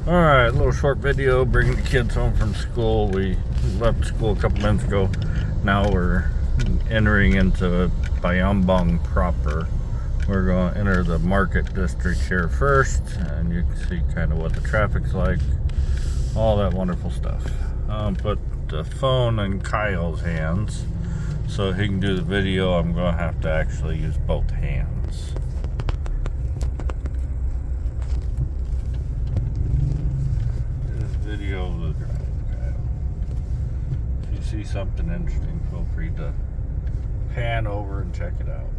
Alright, a little short video bringing the kids home from school. We left school a couple minutes ago. Now we're entering into Bayambang proper. We're going to enter the market district here first, and you can see kind of what the traffic's like. All that wonderful stuff. Put the phone in Kyle's hands so he can do the video. I'm going to have to actually use both hands. Video of the drive. Okay. If you see something interesting, feel free to pan over and check it out.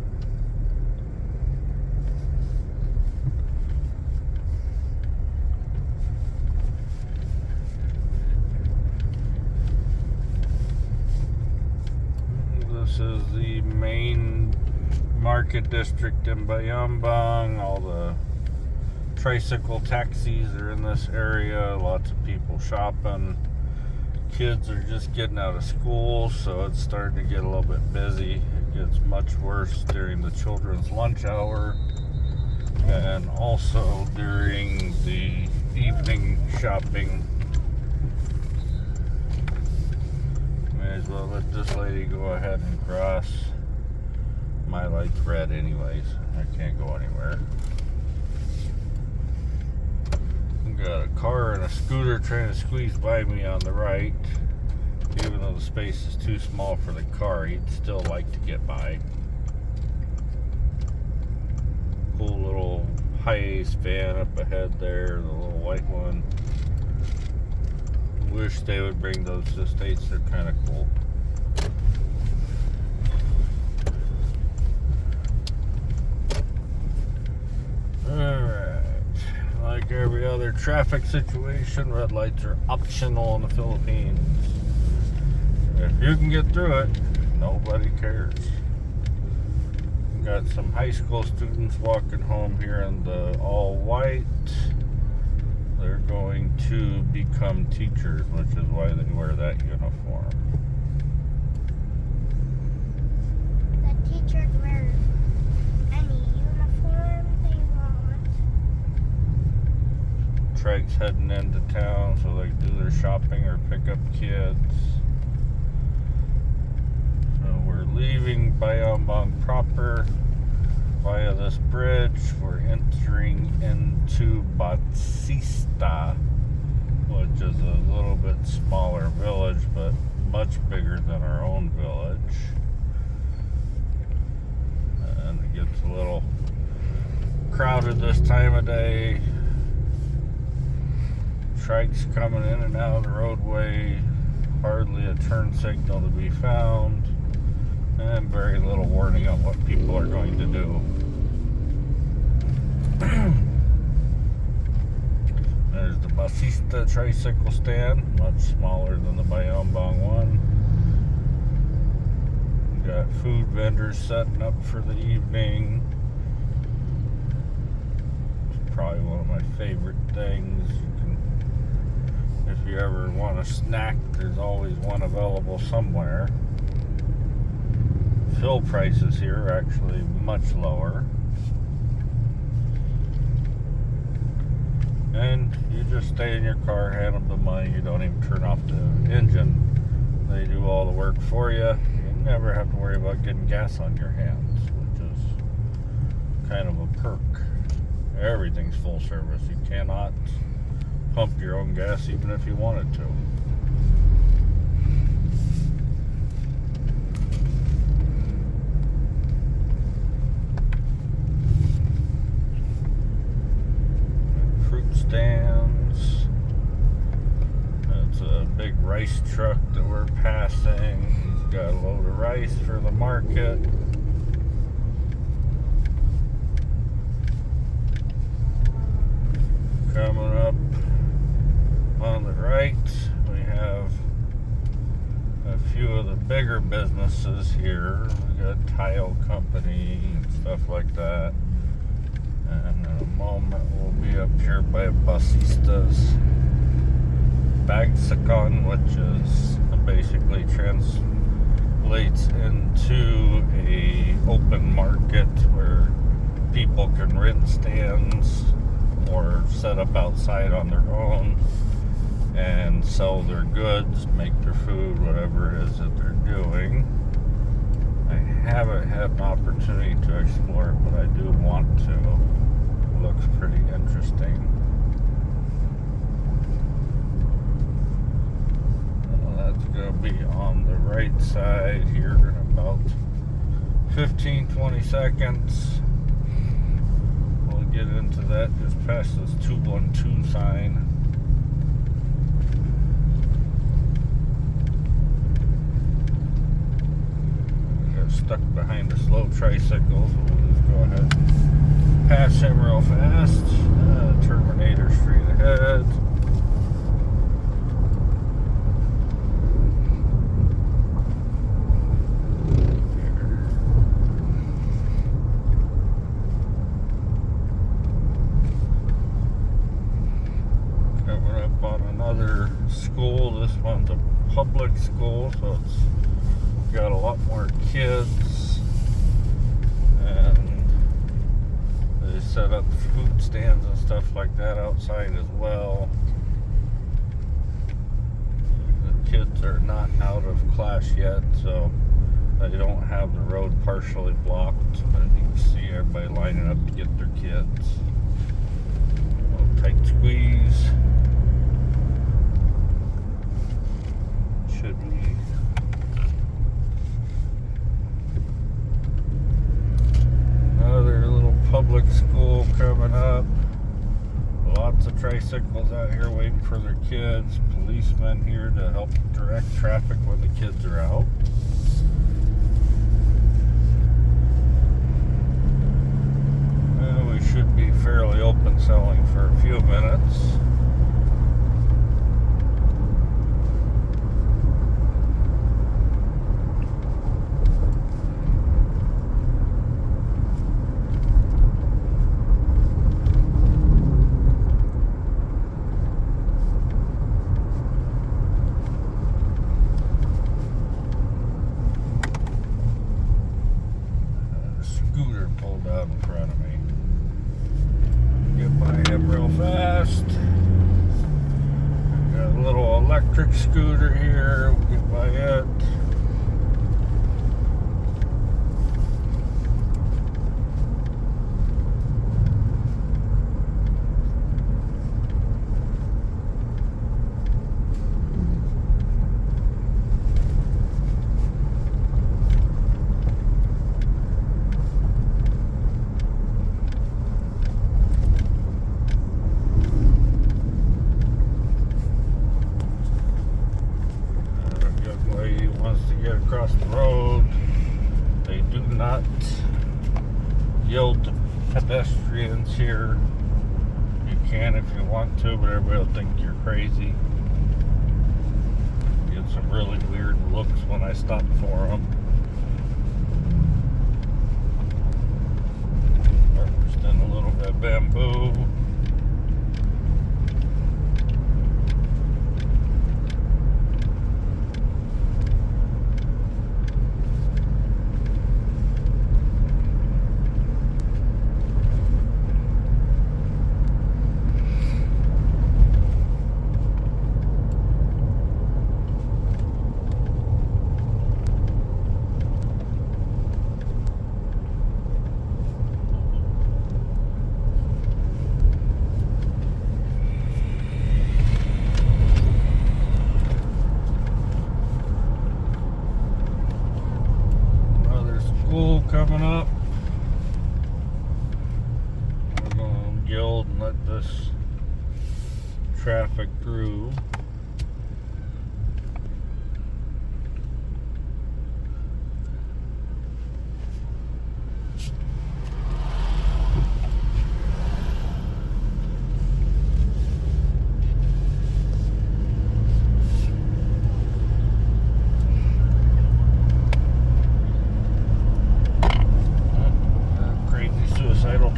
This is the main market district in Bayambang. All the tricycle taxis are in this area. Lots of people shopping. Kids are just getting out of school, so it's starting to get a little bit busy. It gets much worse during the children's lunch hour and also during the evening shopping. May as well let this lady go ahead and cross. My light's red anyways. I can't go anywhere. Got a car and a scooter trying to squeeze by me on the right. Even though the space is too small for the car, he'd still like to get by. Cool little Hiace van up ahead there, the little white one. Wish they would bring those to the States, they're kind of cool. Alright. Like every other traffic situation, red lights are optional in the Philippines. If you can get through it, nobody cares. Got some high school students walking home here in the all white. They're going to become teachers, which is why they wear that uniform. The teachers wear any uniform they want. Treg's heading into town so they can do their shopping or pick up kids. So we're leaving Bayambang proper via this bridge. We're entering into Bautista, which is a little bit smaller village, but much bigger than our own village. And it gets a little crowded this time of day. Trikes coming in and out of the roadway, hardly a turn signal to be found, and very little warning on what people are going to do. There's the Bautista tricycle stand, much smaller than the Bayambang one. We got food vendors setting up for the evening. It's probably one of my favorite things. If you ever want a snack, there's always one available somewhere. Fill prices here are actually much lower. And you just stay in your car, hand them the money, you don't even turn off the engine. They do all the work for you. You never have to worry about getting gas on your hands, which is kind of a perk. Everything's full service. You cannot pump your own gas even if you wanted to. Fruit stands. That's a big rice truck that we're passing. He's got a load of rice for the market. Coming up on the right, we have a few of the bigger businesses here. We got tile company and stuff like that. And in a moment, we'll be up here by Bautista's Bagsakan, which is basically translates into a open market where people can rent stands or set up outside on their own and sell their goods, make their food, whatever it is that they're doing. I haven't had an opportunity to explore it, but I do want to. It looks pretty interesting. That's going to be on the right side here in about 15-20 seconds. We'll get into that just past this 212 sign. Got stuck behind a slow tricycle, so we'll just go ahead and pass him real fast. Terminator straight ahead. School. This one's a public school, so it's got a lot more kids, and they set up food stands and stuff like that outside as well. The kids are not out of class yet, so they don't have the road partially blocked, but you can see everybody lining up to get their kids. A little tight squeeze. Should be another little public school coming up. Lots of tricycles out here waiting for their kids. Policemen here to help direct traffic when the kids are out. We should be fairly open selling for a few minutes. Pulled out in front of me. Get by him real fast. Got a little electric scooter here. We'll get by it. Get across the road. They do not yield to pedestrians here. You can if you want to, but everybody will think you're crazy. Get some really weird looks when I stop for them. Harvest in a little bit of bamboo. Coming up. We're going to yield and let this traffic through.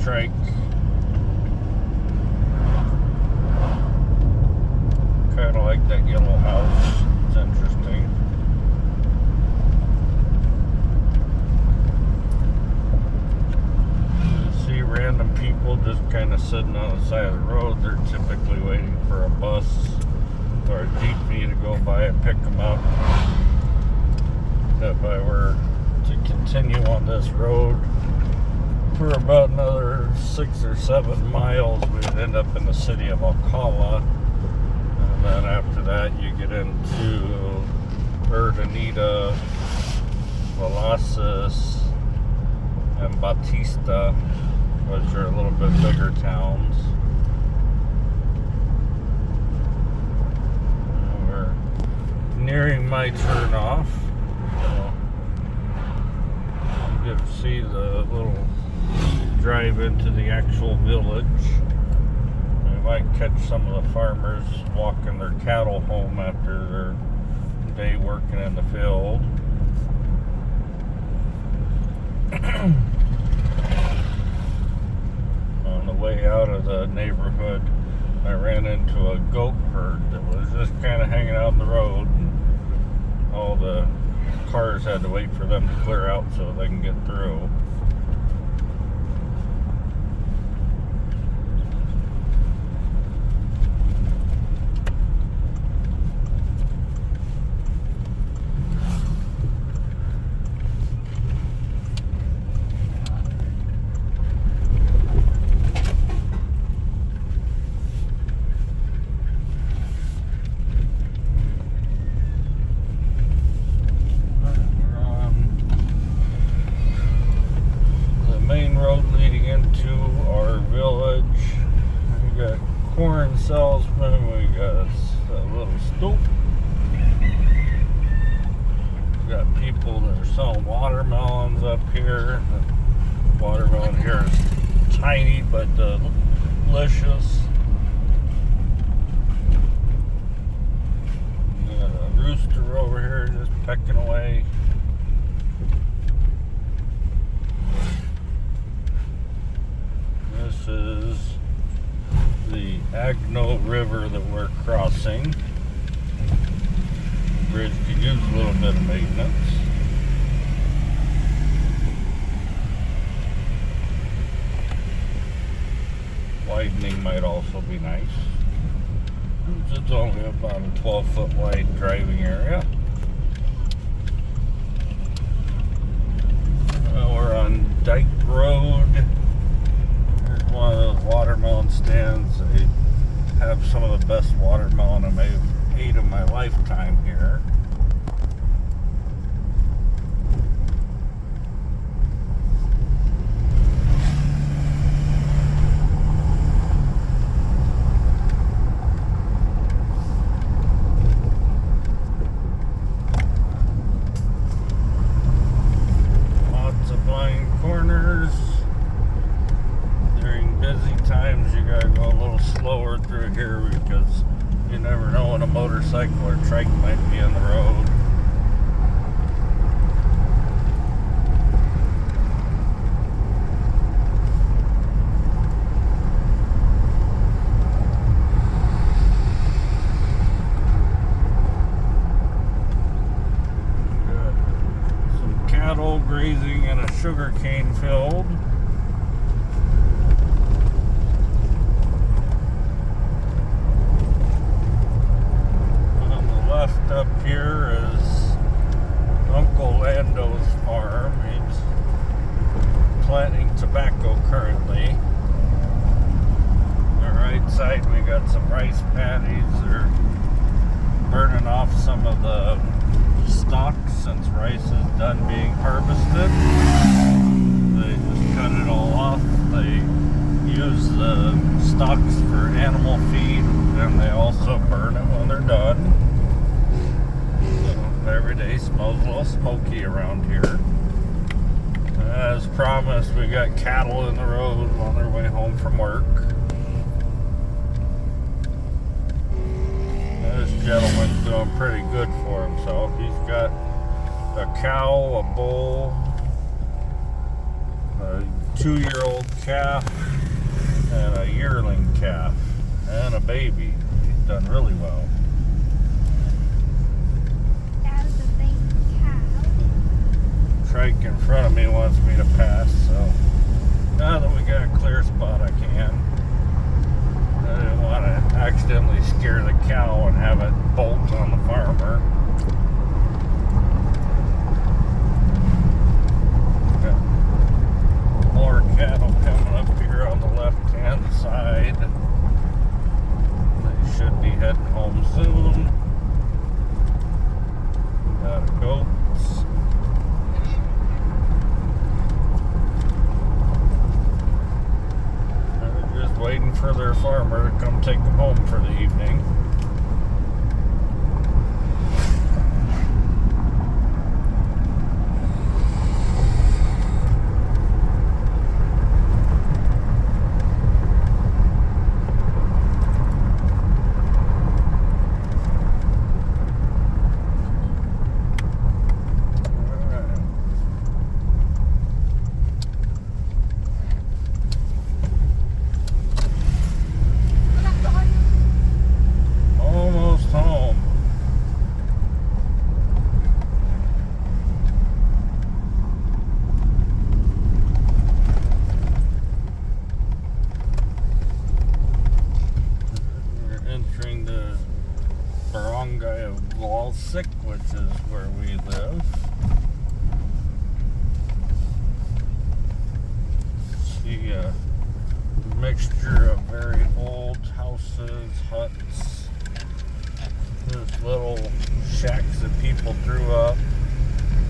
Trike. Cut a bus or a jeepney to go by and pick them up. If I were to continue on this road for about another 6 or 7 miles, we'd end up in the city of Alcala. And then after that, you get into Urdaneta, Velasquez, and Batista, which are a little bit bigger towns. And we're nearing my turn off. So you get to see the little drive into the actual village. We might catch some of the farmers walking their cattle home after their day working in the field. On the way out of the neighborhood, I ran into a goat herd that was just kind of hanging out in the road, and all the cars had to wait for them to clear out so they can get through. Corn salesman, we got a little stoop. We got people that are selling watermelons up here. The watermelon here is tiny but delicious. We got a rooster over here just pecking away. This is the Agno River that we're crossing. The bridge could use a little bit of maintenance. Widening might also be nice. It's only about a 12-foot wide driving area. We're on Dyke Road. One of those watermelon stands. They have some of the best watermelon I may have ate in my lifetime here. Lots of blind corners. Busy times, you gotta go a little slower through here because you never know when a motorcycle or trike might be on the road. Got some cattle grazing in a sugarcane field. Up here is Uncle Lando's farm. He's planting tobacco currently. On the right side we got some rice paddies. They're burning off some of the stalks since rice is done being harvested. They just cut it all off. They use the stalks for animal feed, and they also burn it when they're done. Every day smells a little smoky around here. As promised, we got cattle in the road on their way home from work. This gentleman's doing pretty good for himself. He's got a cow, a bull, a 2-year-old calf, and a yearling calf, and a baby. He's done really well. Trike in front of me wants me to pass, so now that we got a clear spot I can. I didn't want to accidentally scare the cow and have it bolt on the farmer. Got more cattle coming up here on the left-hand side. They should be heading home soon. Got goats. They're just waiting for their farmer to come take them home for the evening. Almost home. We're entering the barangay of Walsick, which is where we live. See a mixture of very old houses, huts. There's little shacks that people threw up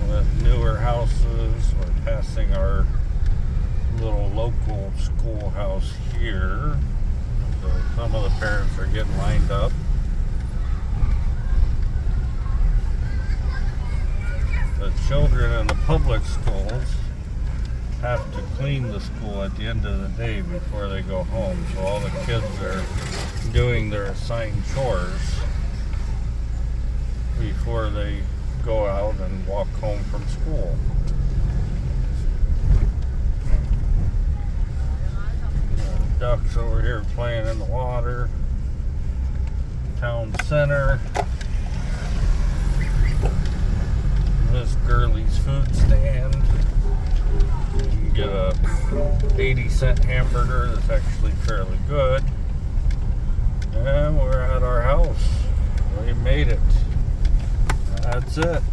with newer houses. We're passing our little local schoolhouse here. So some of the parents are getting lined up. The children in the public schools have to clean the school at the end of the day before they go home. So all the kids are doing their assigned chores before they go out and walk home from school. Ducks over here playing in the water. Town center. Miss Gurley's food stand. You can get a 80-cent hamburger that's actually fairly good. And we're at our house. We made it. That's it.